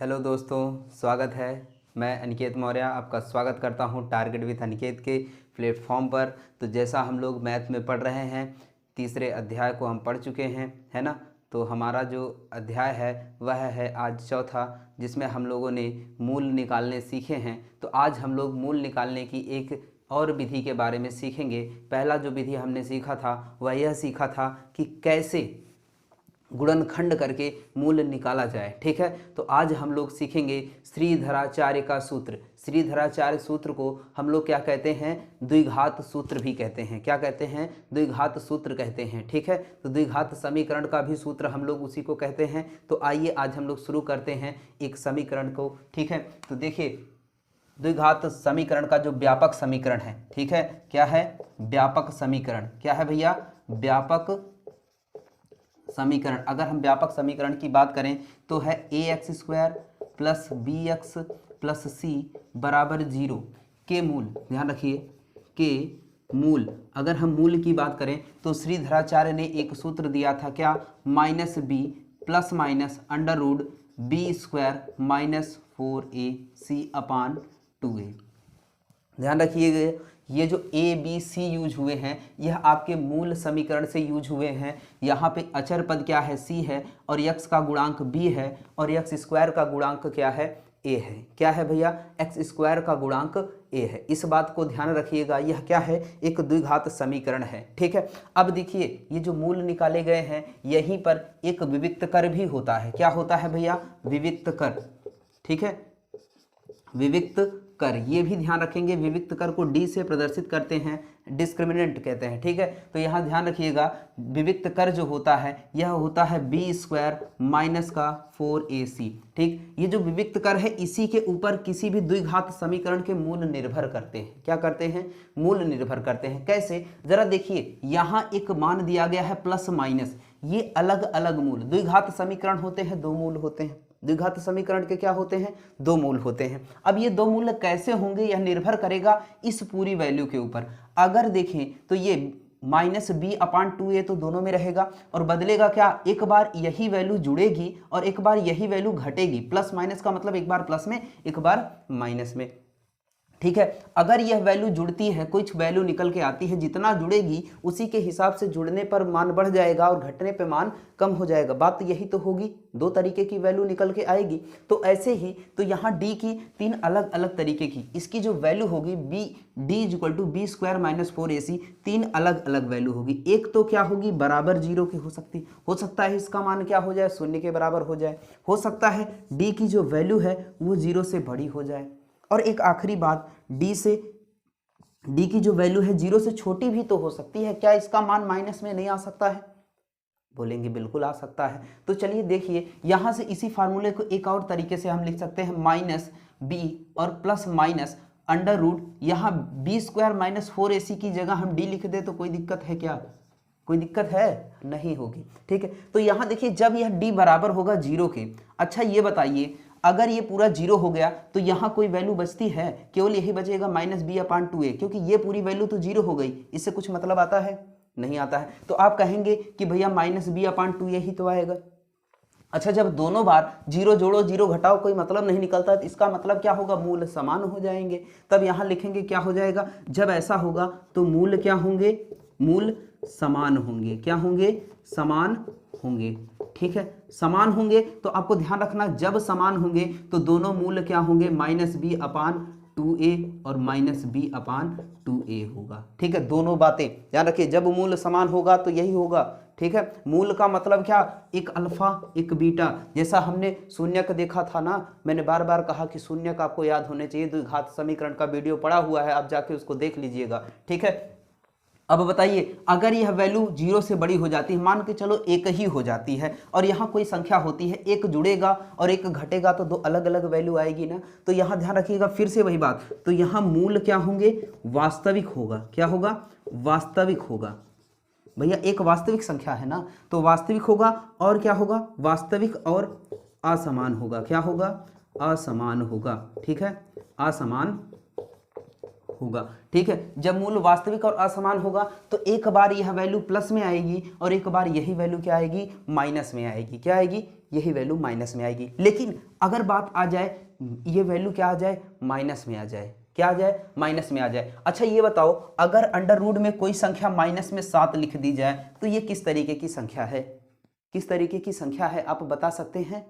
Hello दोस्तों, स्वागत है। मैं अनिकेत मौर्य आपका स्वागत करता हूं टारगेट विथ अनिकेत के प्लेटफॉर्म पर। तो जैसा हम लोग मैथ में पढ़ रहे हैं, तीसरे अध्याय को हम पढ़ चुके हैं, है ना। तो हमारा जो अध्याय है वह है आज चौथा, जिसमें हम लोगों ने मूल निकालने सीखे हैं। तो आज हम लोग मूल निकालने की एक और विधि के बारे में सीखेंगे। पहला जो विधि हमने सीखा था वह यह सीखा था कि कैसे गुणनखंड करके मूल निकाला जाए। ठीक है, तो आज हम लोग सीखेंगे श्रीधराचार्य का सूत्र। श्रीधराचार्य सूत्र को हम लोग क्या कहते हैं? द्विघात सूत्र भी कहते हैं। क्या कहते हैं? द्विघात सूत्र कहते हैं। ठीक है, तो द्विघात समीकरण का भी सूत्र हम लोग उसी को कहते हैं। तो आइए आज हम लोग शुरू करते हैं एक समीकरण को। ठीक है, तो देखिए द्विघात समीकरण का जो व्यापक समीकरण है, ठीक है, क्या है? व्यापक समीकरण। क्या है भैया? व्यापक समीकरण। अगर हम व्यापक समीकरण की बात करें तो है ax² plus bx plus c बराबर 0 के मूल। ध्यान रखिए, के मूल। अगर हम मूल की बात करें तो श्रीधराचार्य ने एक सूत्र दिया था, क्या? -b plus minus under root b² minus 4ac/2a। ध्यान रखिएगा, ये जो ए बी सी यूज हुए हैं यह आपके मूल समीकरण से यूज हुए हैं। यहाँ पे अचर पद क्या है? सी है, और यक्स का गुणांक बी है, और यक्स स्क्वायर का गुणांक क्या है? ए है। क्या है भैया? एक्स स्क्वायर का गुणांक ए है। इस बात को ध्यान रखिएगा, यह क्या है? एक द्विघात समीकरण है। ठीक है, अब देखिए ये जो मूल निकाले गए हैं यहीं पर एक विविक्त कर भी होता है। क्या होता है भैया? विविक्त कर। ठीक है, विविक्त कर, ये भी ध्यान रखेंगे। विविक्त कर को डी से प्रदर्शित करते हैं, डिस्क्रिमिनेंट कहते हैं। ठीक है, तो यहाँ ध्यान रखिएगा, विविक्त कर जो होता है यह होता है b² माइनस का 4ac। ठीक, ये जो विविक्त कर है इसी के ऊपर किसी भी द्विघात समीकरण के मूल निर्भर करते हैं। क्या करते हैं? मूल निर्भर करते हैं। कैसे? जरा देखिए, यहाँ एक मान दिया गया है प्लस माइनस, ये अलग अलग मूल। द्विघात समीकरण होते हैं, दो मूल होते हैं। द्विघात समीकरण के क्या होते हैं? दो मूल होते हैं। अब ये दो मूल कैसे होंगे यह निर्भर करेगा इस पूरी वैल्यू के ऊपर। अगर देखें तो ये -b/2a तो दोनों में रहेगा, और बदलेगा क्या? एक बार यही वैल्यू जुड़ेगी और एक बार यही वैल्यू घटेगी। प्लस माइनस का मतलब एक बार प्लस में एक बार माइनस में। ठीक है, अगर यह वैल्यू जुड़ती है, कुछ वैल्यू निकल के आती है, जितना जुड़ेगी उसी के हिसाब से जुड़ने पर मान बढ़ जाएगा और घटने पे मान कम हो जाएगा। बात यही तो होगी, दो तरीके की वैल्यू निकल के आएगी। तो ऐसे ही तो यहाँ d की तीन अलग अलग तरीके की, इसकी जो वैल्यू होगी d b² माइनस 4ac, तीन अलग अलग वैल्यू होगी। एक तो क्या होगी? बराबर 0 की हो सकता है इसका मान क्या हो जाए? 0 के बराबर हो जाए। हो सकता है d की जो वैल्यू है वो 0 से बड़ी हो जाए। और एक आखिरी बात, d की जो वैल्यू है 0 से छोटी भी तो हो सकती है। क्या इसका मान माइनस में नहीं आ सकता है? बोलेंगे बिल्कुल आ सकता है। तो चलिए देखिए, यहां से इसी फार्मूले को एक और तरीके से हम लिख सकते हैं, -b और प्लस माइनस अंडर रूट, यहाँ b² माइनस 4ac की जगह हम d लिख दे तो कोई दिक्कत है क्या? कोई दिक्कत है? नहीं होगी। ठीक है, तो यहाँ देखिए जब यह d बराबर होगा 0 के। अच्छा ये बताइए, अगर ये पूरा 0 हो गया तो यहाँ कोई वैल्यू बचती है? केवल यही बचेगा -b/2a, क्योंकि ये पूरी वैल्यू तो 0 हो गई। इससे कुछ मतलब आता है? नहीं आता है। तो आप कहेंगे कि भैया -b/2a ही तो आएगा। अच्छा, जब दोनों बार 0 जोड़ो 0 घटाओ कोई मतलब नहीं निकलता, तो इसका मतलब क्या होगा? मूल समान हो जाएंगे। तब यहाँ लिखेंगे क्या हो जाएगा? जब ऐसा होगा तो मूल क्या होंगे? मूल समान होंगे। क्या होंगे? समान होंगे। ठीक है, समान होंगे तो आपको ध्यान रखना, जब समान होंगे तो दोनों मूल क्या होंगे? -b/2a और -b/2a होगा। ठीक है, दोनों बातें ध्यान रखिए, जब मूल समान होगा तो यही होगा। ठीक है, मूल का मतलब क्या? एक अल्फा एक बीटा। जैसा हमने शून्यक देखा था ना, मैंने बार बार कहा कि शून्यक आपको याद होने चाहिए। द्विघात समीकरण का वीडियो पड़ा हुआ है, आप जाके उसको देख लीजिएगा। ठीक है, अब बताइए, अगर यह वैल्यू 0 से बड़ी हो जाती है, मान के चलो एक ही हो जाती है, और यहाँ कोई संख्या होती है, एक जुड़ेगा और एक घटेगा तो दो अलग अलग वैल्यू आएगी ना। तो यहाँ ध्यान रखिएगा, फिर से वही बात, तो यहाँ मूल क्या होंगे? वास्तविक होगा। क्या होगा? वास्तविक होगा। भैया एक वास्तविक संख्या है ना, तो वास्तविक होगा। और क्या होगा? वास्तविक और असमान होगा। क्या होगा? असमान होगा। ठीक है, असमान होगा। ठीक है, जब मूल वास्तविक और असमान होगा तो एक बार यह वैल्यू प्लस में आएगी और एक बार यही वैल्यू क्या आएगी? माइनस में आएगी। क्या आएगी? यही वैल्यू माइनस में आएगी। लेकिन अगर बात आ जाए ये वैल्यू क्या आ जाए, माइनस में आ जाए, क्या आ जाए, माइनस में आ जाए। अच्छा ये बताओ अगर अंडर रूट में कोई संख्या माइनस में 7 लिख दी जाए तो ये किस तरीके की संख्या है, किस तरीके की संख्या है आप बता सकते हैं?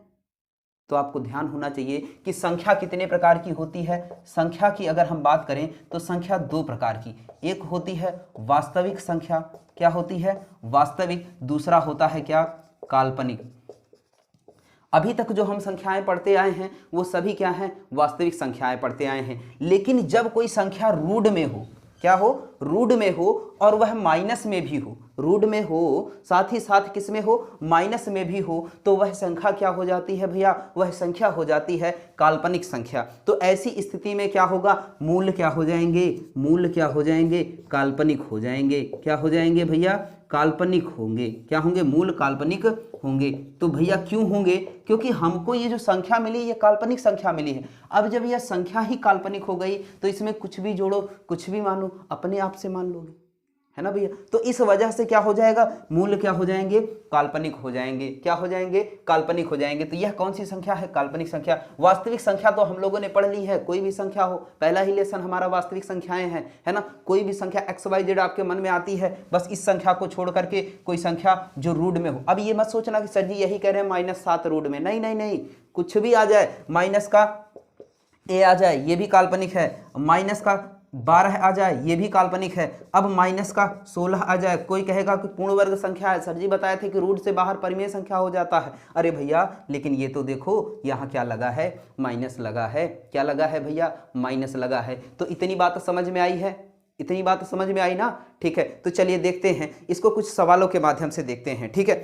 तो आपको ध्यान होना चाहिए कि संख्या कितने प्रकार की होती है। संख्या की अगर हम बात करें तो संख्या दो प्रकार की, एक होती है वास्तविक संख्या, क्या होती है, वास्तविक, दूसरा होता है क्या, काल्पनिक। अभी तक जो हम संख्याएं पढ़ते आए हैं वो सभी क्या हैं, वास्तविक संख्याएं पढ़ते आए हैं। लेकिन जब कोई संख्या रूट में हो, क्या हो, रूट में हो, और वह माइनस में भी हो, रूट में हो साथ ही साथ किस में हो, माइनस में भी हो, तो वह संख्या क्या हो जाती है भैया, वह संख्या हो जाती है काल्पनिक संख्या। तो ऐसी स्थिति में क्या होगा, मूल क्या हो जाएंगे, मूल क्या हो जाएंगे, काल्पनिक हो जाएंगे। क्या हो जाएंगे भैया, काल्पनिक होंगे। क्या होंगे, मूल काल्पनिक होंगे। तो भैया क्यों होंगे, क्योंकि हमको ये जो संख्या मिली ये काल्पनिक संख्या मिली है। अब जब यह संख्या ही काल्पनिक हो गई तो इसमें कुछ भी जोड़ो, कुछ भी मानो, अपने आप से मान लोगे, है ना भैया। तो इस वजह से क्या हो जाएगा, मूल क्या हो जाएंगे, काल्पनिक हो जाएंगे। क्या हो जाएंगे, काल्पनिक हो जाएंगे। तो यह कौन सी संख्या है, काल्पनिक संख्या। वास्तविक संख्या तो हम लोगों ने पढ़ ली है, कोई भी संख्या हो, पहला ही लेसन हमारा वास्तविक संख्याएं हैं, है ना। कोई भी संख्या XYZ आपके मन में आती है, बस इस संख्या को छोड़ करके कोई संख्या जो रूट में हो। अब ये मत सोचना कि सर जी यही कह रहे हैं -7 रूट में, नहीं नहीं नहीं, कुछ भी आ जाए, माइनस का a आ जाए ये भी काल्पनिक है, माइनस का 12 आ जाए ये भी काल्पनिक है। अब माइनस का 16 आ जाए, कोई कहेगा कि पूर्ण वर्ग संख्या है, सर जी बताए थे कि रूट से बाहर परिमेय संख्या हो जाता है। अरे भैया लेकिन ये तो देखो यहाँ क्या लगा है, माइनस लगा है। क्या लगा है भैया, माइनस लगा है। तो इतनी बात समझ में आई है, इतनी बात समझ में आई ना, ठीक है। तो चलिए देखते हैं इसको कुछ सवालों के माध्यम से देखते हैं, ठीक है।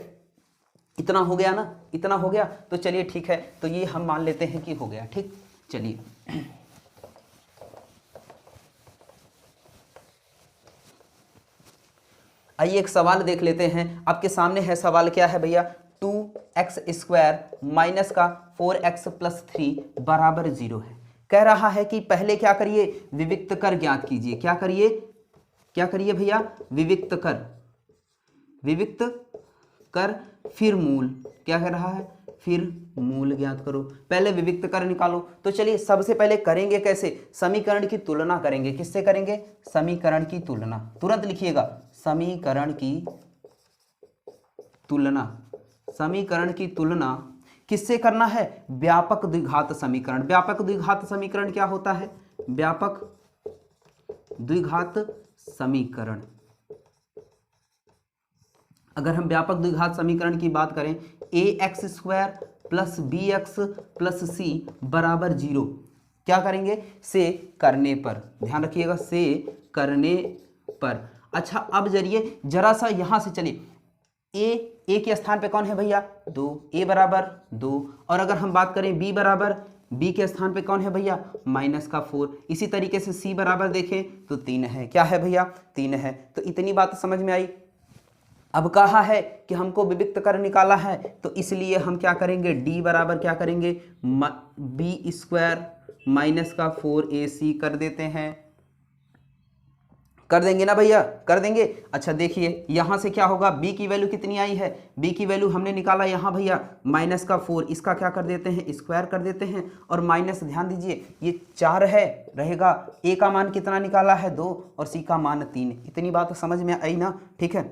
इतना हो गया ना, इतना हो गया, तो चलिए ठीक है, तो ये हम मान लेते हैं कि हो गया, ठीक। चलिए आइए एक सवाल देख लेते हैं। आपके सामने है सवाल, क्या है भैया, 2x² माइनस का 4x + 3 बराबर 0 है। कह रहा है कि पहले क्या करिए, विविक्त कर ज्ञात कीजिए। क्या करिए, क्या करिए भैया, विविक्त कर, विविक्त कर फिर मूल। क्या कह रहा है, फिर मूल ज्ञात करो। पहले विविक्त कर निकालो। तो चलिए सबसे पहले करेंगे कैसे, समीकरण की तुलना करेंगे। किससे करेंगे, समीकरण की तुलना। तुरंत लिखिएगा, समीकरण की तुलना। समीकरण की तुलना किससे करना है, व्यापक द्विघात समीकरण। व्यापक द्विघात समीकरण क्या होता है, व्यापक द्विघात समीकरण। अगर हम व्यापक द्विघात समीकरण की बात करें, ax² + bx + c बराबर 0, क्या करेंगे, से करने पर, ध्यान रखिएगा, से करने पर। अच्छा अब जरिए जरा सा यहां से चलिए, a के स्थान पे कौन है भैया, 2, a बराबर 2। और अगर हम बात करें b बराबर, b के स्थान पे कौन है भैया, -4। इसी तरीके से c बराबर देखें तो 3 है। क्या है भैया, 3 है। तो इतनी बात समझ में आई। अब कहा है कि हमको विविक्त कर निकाला है, तो इसलिए हम क्या करेंगे, d बराबर क्या करेंगे, b² - 4ac कर देते हैं। कर देंगे ना भैया, कर देंगे। अच्छा देखिए यहां से क्या होगा, b की वैल्यू कितनी आई है, b की वैल्यू हमने निकाला यहाँ भैया -4, इसका क्या कर देते हैं, स्क्वायर कर देते हैं। और माइनस, ध्यान दीजिए ये 4 है रहेगा, a का मान कितना निकाला है, 2, और c का मान 3। इतनी बात समझ में आई ना, ठीक है।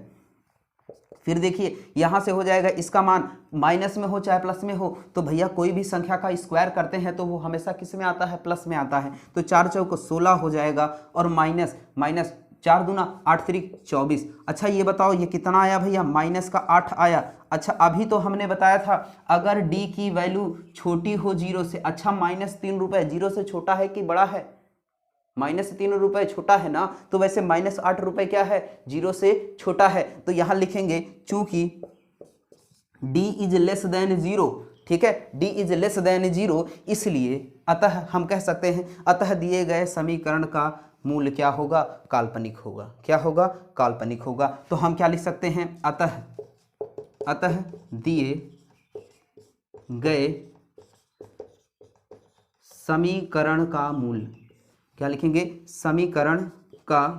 फिर देखिए यहां से हो जाएगा, इसका मान माइनस में हो चाहे प्लस में हो, तो भैया कोई भी संख्या का स्क्वायर करते हैं तो वो हमेशा किस में आता है, प्लस में आता है। तो 4 चौक 16 हो जाएगा, और माइनस 4 दूना 8 3 24। अच्छा ये बताओ ये कितना आया भैया, -8 आया। अच्छा अभी तो हमने बताया था अगर d की वैल्यू छोटी हो 0 से, अच्छा -3 रुपए 0 से छोटा है कि बड़ा है, -3 रुपए छोटा है ना, तो वैसे -8 रुपए क्या है, 0 से छोटा है। तो यहां लिखेंगे चूंकि d इज लेस देन 0, ठीक है, d इज लेस देन 0, इसलिए अतः हम कह सकते हैं, अतः दिए गए समीकरण का मूल क्या होगा, काल्पनिक होगा। क्या होगा, काल्पनिक होगा। तो हम क्या लिख सकते हैं, अतः दिए गए समीकरण का मूल, क्या लिखेंगे, समीकरण का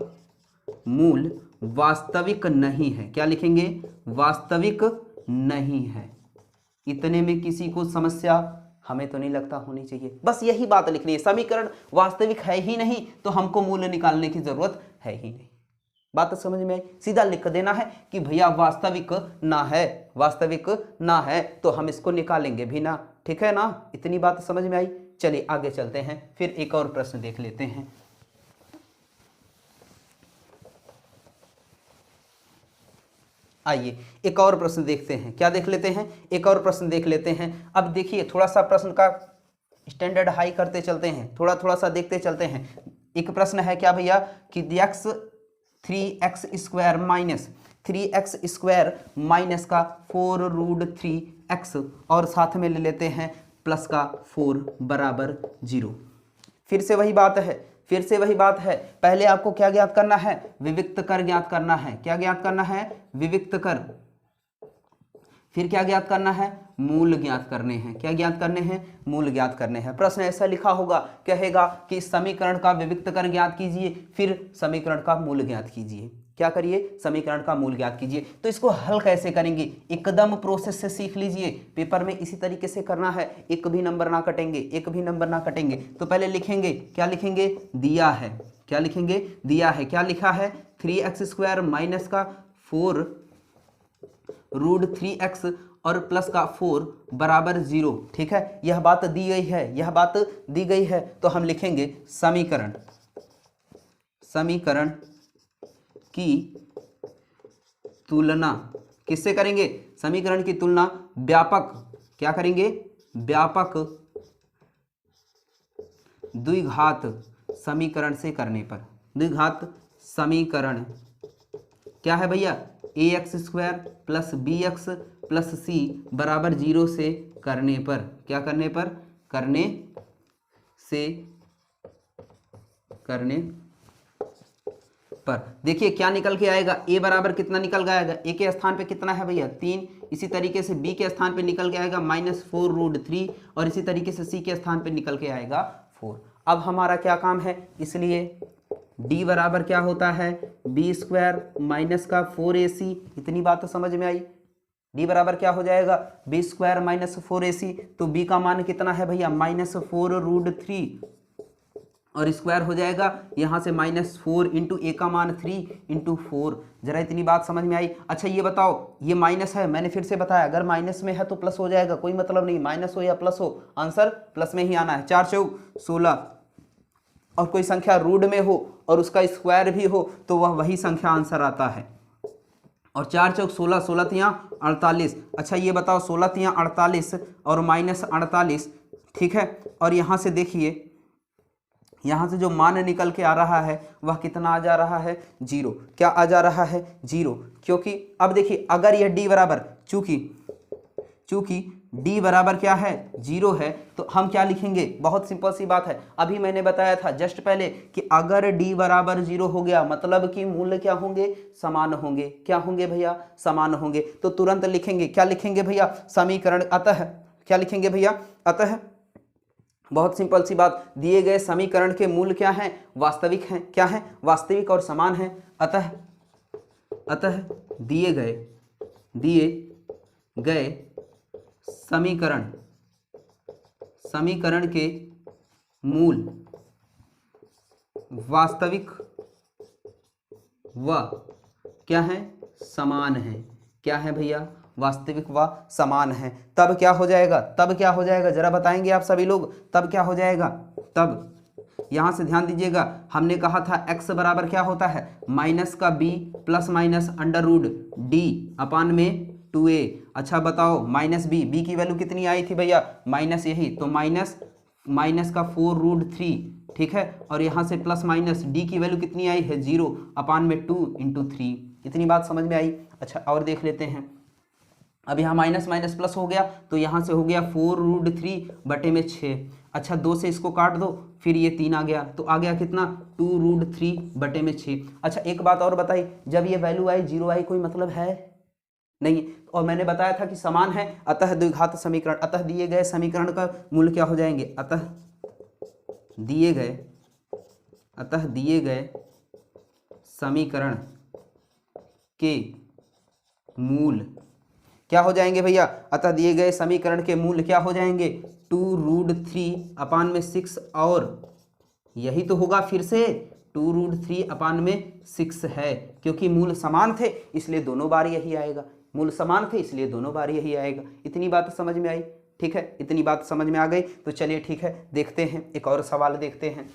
मूल वास्तविक नहीं है। क्या लिखेंगे, वास्तविक नहीं है। इतने में किसी को समस्या? हमें तो नहीं लगता होनी चाहिए। बस यही बात लिखनी है, समीकरण वास्तविक है ही नहीं तो हमको मूल्य निकालने की जरूरत है ही नहीं। बात तो समझ में आई? सीधा लिख देना है कि भैया वास्तविक ना है, वास्तविक ना है तो हम इसको निकालेंगे भी ना। ठीक है ना, इतनी बात समझ में आई। चलिए आगे चलते हैं, फिर एक और प्रश्न देख लेते हैं। आइए एक और प्रश्न देखते हैं। क्या देख लेते हैं? एक और प्रश्न देख लेते हैं। अब देखिए थोड़ा सा प्रश्न का स्टैंडर्ड हाई करते चलते हैं, थोड़ा थोड़ा सा देखते चलते हैं। एक प्रश्न है क्या भैया कि x 3x² minus 3x² minus का 4√3x और साथ में ले लेते हैं प्लस का 4 बराबर 0। फिर से वही बात है, फिर से वही बात है। पहले आपको क्या ज्ञात करना है? विविक्त कर ज्ञात करना है। क्या ज्ञात करना है? विविक्त कर। फिर क्या ज्ञात करना है? मूल ज्ञात करने हैं। क्या ज्ञात करने हैं? मूल ज्ञात करने हैं। प्रश्न ऐसा लिखा होगा, कहेगा कि इस समीकरण का विविक्त कर ज्ञात कीजिए, फिर समीकरण का मूल ज्ञात कीजिए। क्या करिए? समीकरण का मूल ज्ञात कीजिए। तो इसको हल कैसे करेंगे? एकदम प्रोसेस से सीख लीजिए, पेपर में इसी तरीके से करना है, एक भी नंबर ना कटेंगे, एक भी नंबर ना कटेंगे। तो पहले लिखेंगे, क्या लिखेंगे? दिया है। क्या लिखेंगे? दिया है। क्या लिखा है? 3x² माइनस का 4√3x और प्लस का 4 बराबर 0। ठीक है, यह बात दी गई है, यह बात दी गई है। तो हम लिखेंगे समीकरण, समीकरण की तुलना किससे करेंगे? समीकरण की तुलना व्यापक, क्या करेंगे? व्यापक द्विघात समीकरण से करने पर। द्विघात समीकरण क्या है भैया? ax² plus bx plus c बराबर 0 से करने पर। क्या करने पर? करने से, करने पर। देखिए क्या निकल के आएगा? a बराबर कितना निकल के आएगा? a के स्थान पे कितना है भैया? 3। इसी तरीके से b के स्थान पे निकल के आएगा -4√3 और इसी तरीके से c के स्थान पे निकल के आएगा 4। अब हमारा क्या काम है? इसलिए d बराबर क्या होता है? b² माइनस का 4ac। इतनी बात तो समझ में आई। d बराबर क्या हो जाएगा? b² minus 4ac। तो b का मान कितना है भैया? -4√3 और स्क्वायर हो जाएगा यहाँ से -4 इंटू ए का मान 3 इंटू 4। जरा इतनी बात समझ में आई? अच्छा ये बताओ, ये माइनस है, मैंने फिर से बताया अगर माइनस में है तो प्लस हो जाएगा, कोई मतलब नहीं, माइनस हो या प्लस हो आंसर प्लस में ही आना है। 4 चौक 16 और कोई संख्या रूट में हो और उसका स्क्वायर भी हो तो वह वही संख्या आंसर आता है। और 4 चौक 16, 16 तियाँ 48। अच्छा ये बताओ 16 तियाँ 48 और -48, ठीक है। और यहाँ से देखिए, यहाँ से जो मान निकल के आ रहा है वह कितना आ जा रहा है? 0। क्या आ जा रहा है? 0। क्योंकि अब देखिए अगर यह d बराबर, चूंकि d बराबर क्या है? 0 है, तो हम क्या लिखेंगे? बहुत सिंपल सी बात है, अभी मैंने बताया था जस्ट पहले कि अगर d बराबर 0 हो गया मतलब कि मूल्य क्या होंगे? समान होंगे। क्या होंगे भैया? समान होंगे। तो तुरंत लिखेंगे, क्या लिखेंगे भैया? समीकरण अतः, क्या लिखेंगे भैया? अतः, बहुत सिंपल सी बात, दिए गए समीकरण के मूल क्या हैं? वास्तविक हैं। क्या हैं? वास्तविक और समान हैं। अतः दिए गए समीकरण के मूल वास्तविक व क्या है? समान है। क्या है भैया? वास्तविक व समान है। तब क्या हो जाएगा? तब क्या हो जाएगा जरा बताएंगे आप सभी लोग? तब क्या हो जाएगा? तब यहां से ध्यान दीजिएगा, हमने कहा था x बराबर क्या होता है? माइनस का b प्लस माइनस √d अपान में 2a। अच्छा बताओ -b की वैल्यू कितनी आई थी भैया? माइनस, यही तो माइनस का 4√3, ठीक है। और यहाँ से प्लस माइनस d की वैल्यू कितनी आई है? 0 अपान में 2 इंटू 3। इतनी बात समझ में आई? अच्छा और देख लेते हैं, अब यहाँ माइनस माइनस प्लस हो गया तो यहाँ से हो गया 4√3 बटे में 6। अच्छा 2 से इसको काट दो, फिर ये 3 आ गया, तो आ गया कितना? 2√3 बटे में 6। अच्छा एक बात और बताई, जब ये वैल्यू आई 0 आई, कोई मतलब है नहीं। और मैंने बताया था कि समान है, अतः द्विघात समीकरण, अतः दिए गए समीकरण का मूल क्या हो जाएंगे? अतः दिए गए समीकरण के मूल क्या हो जाएंगे भैया, अतः दिए गए समीकरण के मूल क्या हो जाएंगे, 2√3/6 और यही तो होगा फिर से 2√3/6 है, क्योंकि मूल समान थे इसलिए दोनों बार यही आएगा, मूल समान थे इसलिए दोनों बार यही आएगा। इतनी बात समझ में आई, ठीक है, इतनी बात समझ में आ गई। तो चलिए ठीक है, देखते हैं एक और सवाल देखते हैं।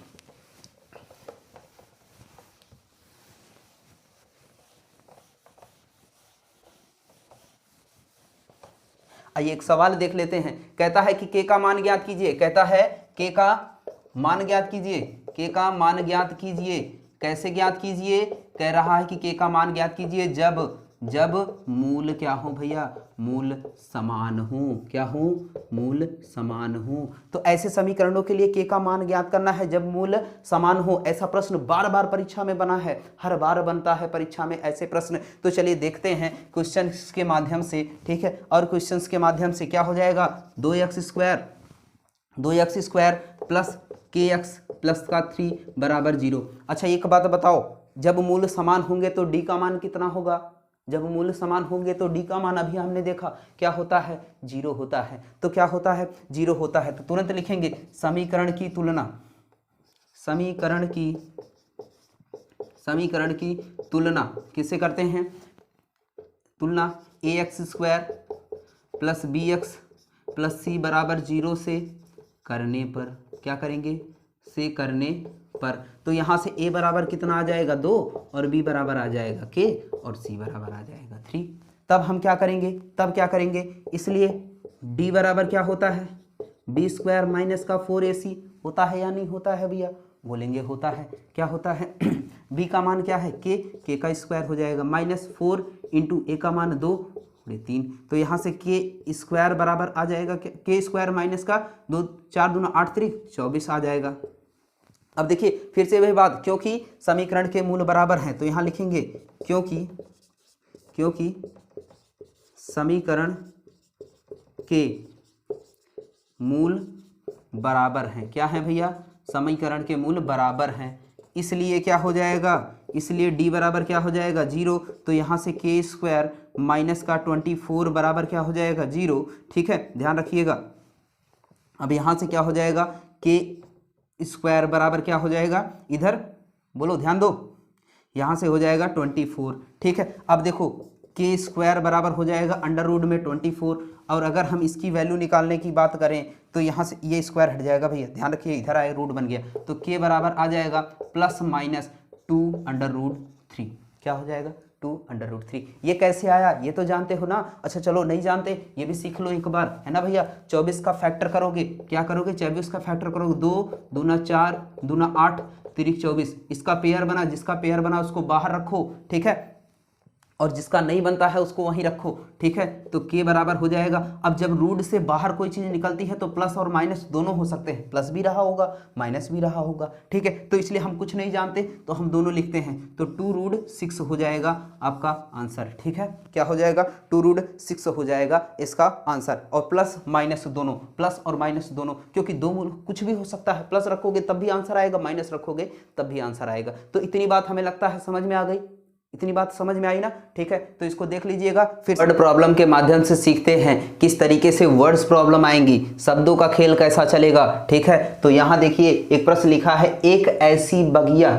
आइए एक सवाल देख लेते हैं। कहता है कि के का मान ज्ञात कीजिए, कहता है के का मान ज्ञात कीजिए, के का मान ज्ञात कीजिए। कैसे ज्ञात कीजिए, कह रहा है कि के का मान ज्ञात कीजिए जब मूल क्या हो भैया, मूल समान हो। क्या हो, मूल समान हो। तो ऐसे समीकरणों के लिए के का मान ज्ञात करना है जब मूल समान हो। ऐसा प्रश्न बार बार परीक्षा में बना है, हर बार बनता है परीक्षा में ऐसे प्रश्न। तो चलिए देखते हैं क्वेश्चंस के माध्यम से, ठीक है, और क्वेश्चंस के माध्यम से क्या हो जाएगा, 2x² प्लस kx प्लस का 3 बराबर 0। अच्छा एक बात बताओ, जब मूल समान होंगे तो d का मान कितना होगा, जब मूल समान होंगे तो d का मान अभी हमने देखा क्या होता है, 0 होता है। तो क्या होता है, 0 होता है। तो तुरंत लिखेंगे समीकरण की तुलना, समीकरण की तुलना किससे करते हैं, तुलना ax² plus bx plus c बराबर 0 से करने पर, क्या करेंगे, से करने पर। तो यहाँ से a बराबर कितना आ जाएगा 2 और b बराबर आ जाएगा k और c बराबर आ जाएगा 3। तब हम क्या करेंगे, तब क्या करेंगे, इसलिए d बराबर क्या होता है, b² माइनस का 4ac होता है या नहीं होता है भैया, बोलेंगे होता है। क्या होता है b का मान क्या है k का स्क्वायर हो जाएगा माइनस 4 इंटू a का मान 2 3। तो यहाँ से k² बराबर आ जाएगा k² माइनस का 2 4 दूना 8 3 24 आ जाएगा। अब देखिए फिर से वही बात, क्योंकि समीकरण के मूल बराबर हैं तो यहाँ लिखेंगे क्योंकि समीकरण के मूल बराबर हैं। क्या है भैया, समीकरण के मूल बराबर हैं, इसलिए क्या हो जाएगा, इसलिए d बराबर क्या हो जाएगा 0। तो यहाँ से k² माइनस का 24 बराबर क्या हो जाएगा 0, ठीक है, ध्यान रखिएगा। अब यहाँ से क्या हो जाएगा, k² बराबर क्या हो जाएगा, इधर बोलो ध्यान दो, यहाँ से हो जाएगा 24, ठीक है। अब देखो k² बराबर हो जाएगा अंडर रूट में 24, और अगर हम इसकी वैल्यू निकालने की बात करें तो यहाँ से ये स्क्वायर हट जाएगा भैया, ध्यान रखिए, इधर आए रूट बन गया। तो k बराबर आ जाएगा प्लस माइनस 2√3, क्या हो जाएगा 2√3। ये कैसे आया ये तो जानते हो ना, अच्छा चलो नहीं जानते ये भी सीख लो एक बार, है ना भैया। 24 का फैक्टर करोगे, क्या करोगे, 24 का फैक्टर करोगे, 2 दूना 4 दूना 8 3 24, इसका पेयर बना, जिसका पेयर बना उसको बाहर रखो, ठीक है, और जिसका नहीं बनता है उसको वहीं रखो, ठीक है। तो k बराबर हो जाएगा। अब जब रूट से बाहर कोई चीज़ निकलती है तो प्लस और माइनस दोनों हो सकते हैं, प्लस भी रहा होगा माइनस भी रहा होगा, ठीक है। तो इसलिए हम कुछ नहीं जानते तो हम दोनों लिखते हैं, तो 2√6 हो जाएगा आपका आंसर, ठीक है। क्या हो जाएगा, 2√6 हो जाएगा इसका आंसर। और प्लस माइनस दोनों, प्लस और माइनस दोनों, क्योंकि दो मूल कुछ भी हो सकता है, प्लस रखोगे तब भी आंसर आएगा, माइनस रखोगे तब भी आंसर आएगा। तो इतनी बात हमें लगता है समझ में आ गई, इतनी बात समझ में आई ना, ठीक है। तो इसको देख लीजिएगा। फिर वर्ड प्रॉब्लम के माध्यम से सीखते हैं किस तरीके से वर्ड्स प्रॉब्लम आएंगी, शब्दों का खेल कैसा चलेगा, ठीक है। तो यहाँ देखिए एक प्रश्न लिखा है, एक ऐसी बगिया,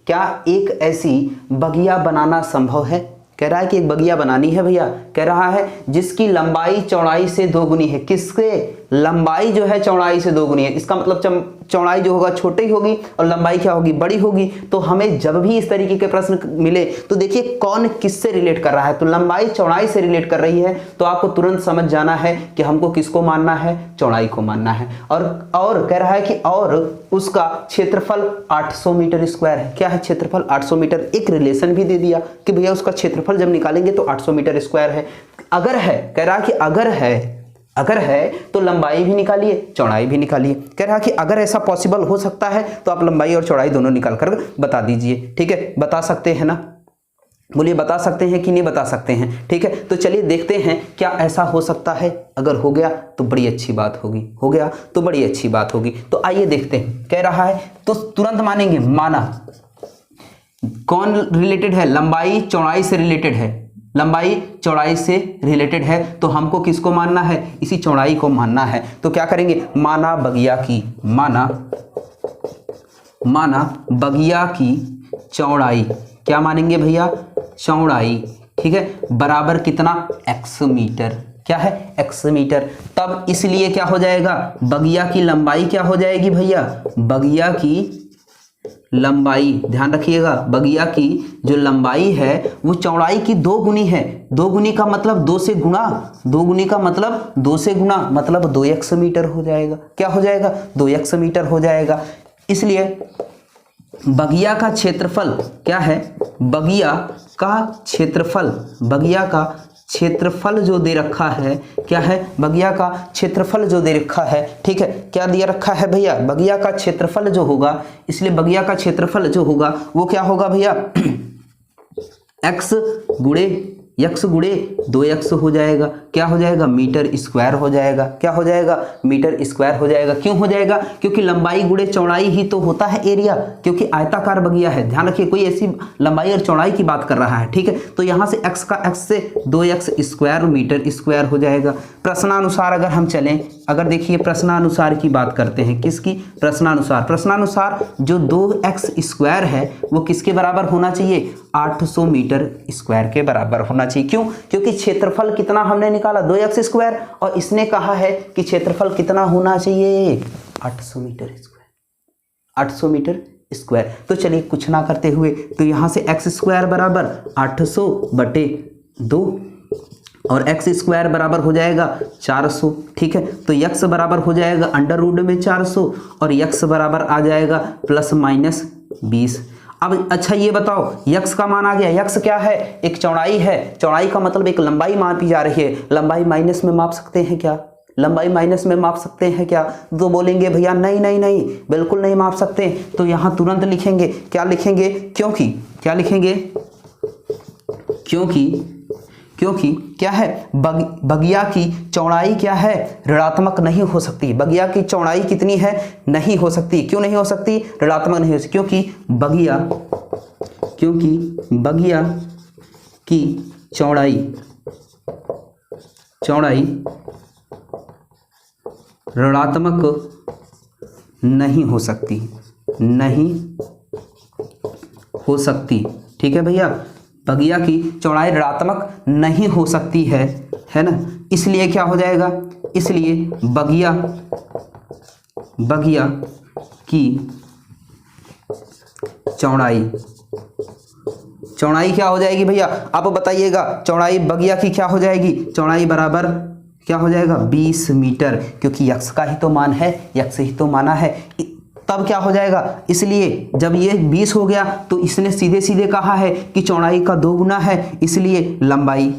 क्या एक ऐसी बगिया बनाना संभव है। कह रहा है कि एक बगिया बनानी है भैया, कह रहा है जिसकी लंबाई चौड़ाई से 2 गुनी है। किसके, लंबाई जो है चौड़ाई से 2 गुनी है, इसका मतलब चौड़ाई जो होगा छोटी होगी और लंबाई क्या होगी, बड़ी होगी। तो हमें जब भी इस तरीके के प्रश्न मिले तो देखिए कौन किससे रिलेट कर रहा है, तो लंबाई चौड़ाई से रिलेट कर रही है तो आपको तुरंत समझ जाना है कि हमको किसको मानना है, चौड़ाई को मानना है। और कह रहा है कि और उसका क्षेत्रफल 800 मीटर स्क्वायर है। क्या है, क्षेत्रफल 800 मीटर। एक रिलेशन भी दे दिया कि भैया उसका क्षेत्रफल जब निकालेंगे तो 800 मीटर स्क्वायर है। अगर है, कह रहा कि अगर है तो लंबाई भी निकालिए चौड़ाई भी निकालिए। कह रहा कि अगर ऐसा पॉसिबल हो सकता है तो आप लंबाई और चौड़ाई दोनों निकाल कर बता दीजिए, ठीक है। बता सकते हैं ना, बोलिए बता सकते हैं कि नहीं बता सकते हैं, ठीक है। तो चलिए देखते हैं क्या ऐसा हो सकता है। अगर हो गया तो बड़ी अच्छी बात होगी, हो गया तो बड़ी अच्छी बात होगी। तो आइए देखते हैं, कह रहा है तो तुरंत मानेंगे, माना। कौन रिलेटेड है, लंबाई चौड़ाई से रिलेटेड है, लंबाई चौड़ाई से रिलेटेड है, तो हमको किसको मानना है, इसी चौड़ाई को मानना है। तो क्या करेंगे, माना बगिया की चौड़ाई, क्या मानेंगे भैया, चौड़ाई, ठीक है, बराबर कितना, x मीटर, क्या है, x मीटर। तब इसलिए क्या हो जाएगा, बगिया की लंबाई क्या हो जाएगी भैया, बगिया की लंबाई, ध्यान रखिएगा, बगिया की जो लंबाई है वो चौड़ाई की 2 गुनी है। 2 गुनी का मतलब 2 से गुणा, 2 गुनी का मतलब 2 से गुणा, मतलब 2x मीटर हो जाएगा। क्या हो जाएगा, 2x मीटर हो जाएगा। इसलिए बगिया का क्षेत्रफल क्या है, बगिया का क्षेत्रफल जो दे रखा है, क्या है, बगिया का क्षेत्रफल जो दे रखा है, ठीक है, क्या दिया रखा है भैया, बगिया का क्षेत्रफल जो होगा, इसलिए बगिया का क्षेत्रफल जो होगा वो क्या होगा भैया, x गुणे 2x हो जाएगा, क्या हो जाएगा, मीटर स्क्वायर हो जाएगा, क्या हो जाएगा, मीटर स्क्वायर हो जाएगा। क्यों हो जाएगा, क्योंकि लंबाई गुणे चौड़ाई ही तो होता है एरिया, क्योंकि आयताकार बगिया है। ध्यान रखिए, कोई ऐसी लंबाई और चौड़ाई की बात कर रहा है, ठीक है। तो यहाँ से x से 2x स्क्वायर मीटर स्क्वायर हो जाएगा। प्रश्नानुसार अगर हम चलें, अगर देखिए प्रश्नानुसार की बात करते हैं, किसकी, प्रश्नानुसार जो 2x स्क्वायर है वो किसके बराबर होना चाहिए, 800 मीटर स्क्वायर के बराबर होना चाहिए। क्यों, क्योंकि क्षेत्रफल कितना हमने निकाला, 2x स्क्वायर, और इसने कहा है कि क्षेत्रफल कितना होना चाहिए, 800 मीटर स्क्वायर, 800 मीटर स्क्वायर। तो चलिए कुछ ना करते हुए, तो यहाँ से x स्क्वायर बराबर 800 बटे 2 और x स्क्वायर बराबर हो जाएगा 400, ठीक है। तो x बराबर हो जाएगा अंडर रूट में 400 और x बराबर आ जाएगा प्लस माइनस 20। अब अच्छा ये बताओ, x का मान आ गया, x क्या है, एक चौड़ाई है, चौड़ाई का मतलब एक लंबाई मापी जा रही है। लंबाई माइनस में माप सकते हैं क्या, लंबाई माइनस में माप सकते हैं क्या, तो बोलेंगे भैया नहीं नहीं नहीं, बिल्कुल नहीं माप सकते। तो यहाँ तुरंत लिखेंगे, क्या लिखेंगे, क्योंकि क्या लिखेंगे, क्योंकि क्या है, बगिया की चौड़ाई क्या है, ऋणात्मक नहीं हो सकती। बगिया की चौड़ाई कितनी है, नहीं हो सकती। क्यों नहीं हो सकती, ऋणात्मक नहीं हो सकती, क्योंकि बगिया की चौड़ाई ऋणात्मक नहीं हो सकती, ठीक है भैया, बगिया की चौड़ाई ऋणात्मक नहीं हो सकती है ना। इसलिए क्या हो जाएगा, इसलिए बगिया की चौड़ाई क्या हो जाएगी भैया, आप बताइएगा, चौड़ाई बगिया की क्या हो जाएगी, चौड़ाई बराबर क्या हो जाएगा, 20 मीटर, क्योंकि x का ही तो मान है, x ही तो माना है। तब क्या हो जाएगा, इसलिए जब ये 20 हो गया तो इसने सीधे सीधे कहा है कि चौड़ाई का 2 गुना है, इसलिए लंबाई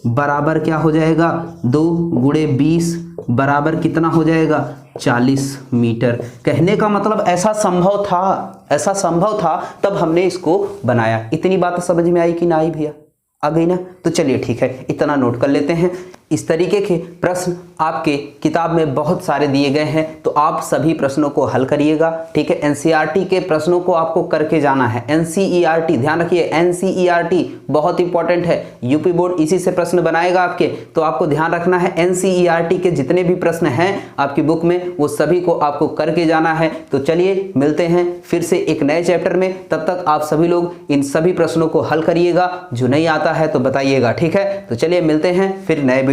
बराबर क्या हो जाएगा, 2 गुणे 20 बराबर कितना हो जाएगा, 40 मीटर। कहने का मतलब ऐसा संभव था तब हमने इसको बनाया। इतनी बात समझ में आई कि ना आई भैया, आ गई ना। तो चलिए ठीक है, इतना नोट कर लेते हैं। इस तरीके के प्रश्न आपके किताब में बहुत सारे दिए गए हैं, तो आप सभी प्रश्नों को हल करिएगा, ठीक है। एनसीईआरटी के प्रश्नों को आपको करके जाना है। एनसीईआरटी, ध्यान रखिए, एनसीईआरटी बहुत इंपॉर्टेंट है, यूपी बोर्ड इसी से प्रश्न बनाएगा आपके, तो आपको ध्यान रखना है एनसीईआरटी के जितने भी प्रश्न हैं आपकी बुक में वो सभी को आपको करके जाना है। तो चलिए मिलते हैं फिर से एक नए चैप्टर में, तब तक आप सभी लोग इन सभी प्रश्नों को हल करिएगा, जो नहीं आता है तो बताइएगा, ठीक है। तो चलिए मिलते हैं फिर नए वीडियो